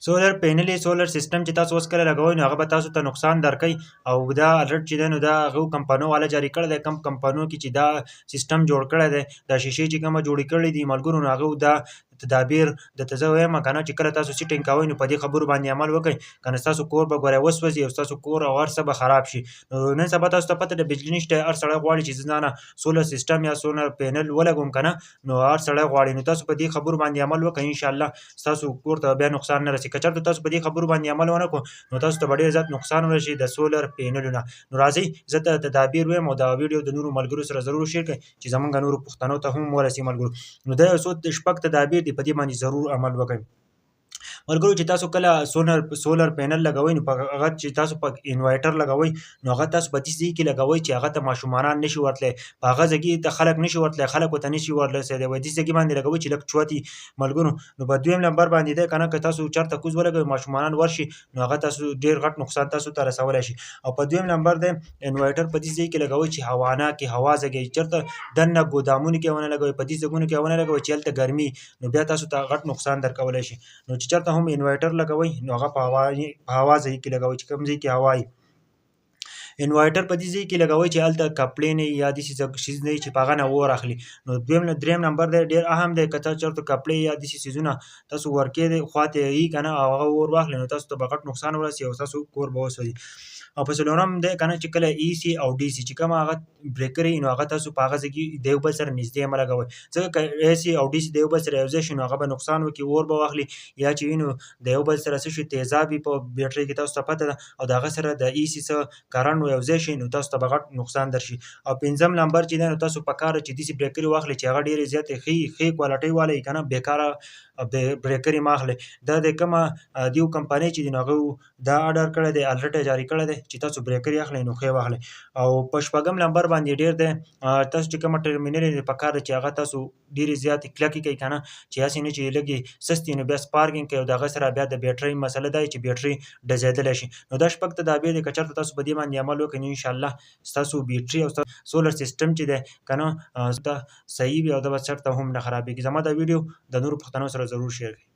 سولر پینل سولر سیستم چې تاسو اوس کله لګوئ نو هغه به تاسو ته نقصان درکوي او دا الرټ چې دی نو دا هغو کمپنو والا جاري کړی دی کم کمپنو کې چې دا سیستم جوړ کړی دی دا شیشې چې کومه جوړې کړې دي ملګرو نو هغه دا تدابیر درته زه وایم که نه چې کله تاسو سیټینګ کوئ نو په دې خبرو باندې عمل وکړئ که نه ستاسو کور به ګوره وسوځي او ستاسو کور او هر څه به خراب شي. نو نن سبا تاسو ته پته ده بجلي نشته هر سړی غواړي چې زه نه سولر سیستم یا سولر پینل ولګوم که نه نو هر سړی غواړي نو تاسو په دې خبرو باندې عمل وکړئ انشاءالله ستاسو کور ته بیا نقصان نه رسي. که چېرته تاسو په دې خبرو باندې عمل ونه کړو نو تاسو ته به ډېر زیات نقصان ورسي د سولر پینلو نه. نو راځئ زه ته تدابیر وایم او دا ویډیو د نورو ملګرو سره ضرور شیر کړئ چې زمونږ نورو پښتنو ته هم ورسي ملګرو. نو دا یو څو شپږ تدابیر دي په دې باندې ضرور عمل وکړئ ملګرو. چې تاسو کله سولر پینل لګوئ نو په هغه چې تاسو په انورټر لګوئ نو هغه تاسو په داسې ځای کې لګوئ چې هغه ته ماشومان نشي ورتلی په هغه ځای کې ته خلک نشي ورتلی خلک ورته نشي ورسېدی وایي داسې ځای باندې لګوئ چې لږ چوت وي ملګرو. نو په دویم نمبر باندې دی که نه که تاسو چېرته کوز ولګوئ ماشومان ورشي نو هغه تاسو ډېر غټ نقصان تاسو ته رسولی شي. او په دویم نمبر دی انورټر په داسې ځای کې لګوئ چې هواناکې هوا ځګوي چېرته دننه ګودامونو کې ونه لګوئ په دې ځایونو کې ونه لګوئ چې هلته ګرمي نو بیا تاسو ته غټ نقصان درکولی شي. نو چې چېرته هم انورټر لګوئ نو هغه په هوا ځای کې لګوئ چې کوم ځای کې هوا وي. انورټر په دې ځای کې لګوئ چې هلته کپړې نه وي یا داسې شیز نه وي چې په هغه نه اور اخلي. نو دریم نمبر دی ډېر اهم دی که تاسو چېرته کپړې یا داسې څیزونه تاسو ورکې خواته یي که نه او هغه اور واخلي نو تاسو ته به غټ نقصان ورسي او ستاسو کور به وسوځي. او په څلورم دی که نه چې کله ای سي او ډي سي چې کومه هغه بریکر وي نو هغه تاسو په هغه ځای کې د یو بل سره نږدې مه لګوئ ځکه که ای سي او ډي سي د یو بل سره یو ځای شي نو هغه به نقصان وکړي اور به واخلي یا چې وي نو د یو بل سره څه شي تیزاب وي په بیټرۍ کې تاسو ته پته ده او د هغه سره د ای سي څه کرنټ یو ځای شي نو تاسو ته به غټ نقصان درشي. او پنځم نمبر چې دی نو تاسو پکار ده چې داسې بریکرې واخلئ چې هغه ډېرې زیاتې ښې کوالټۍ والا وي که نه بیکاره بریکرې مه اخلئ. دا د کومه د یو کمپنۍ چې دی نو هغه دا اډر کړی دی الرټ یې جاري کړی دی چې تاسو بریکرې اخلئ نو ښې واخلئ. او په شپږم نمبر باندې ډېر دی تاسو چې کومه ټرمینل دی پکار ده چې هغه تاسو ډېرې زیاتې کلکې کړئ که نه چې هسې نه چې لږې سستې نو بیا سپارکینګ کوي او د هغه سره بیا د بیټرۍ مسله دا وي چې بیټرۍ ډزېدلی شي. نو دا شپږ تدابیر دي که چېرته تاسو په دې باندې عمل وکړئ نو انشاءالله ستاسو بیټرۍ او ستاسو سولر سیسټم چې دی که نه صحیح وي او دا به چېرته هم نه خرابېږي. زما دا ویډیو د نورو پښتنو سره ضرور شیر کړئ.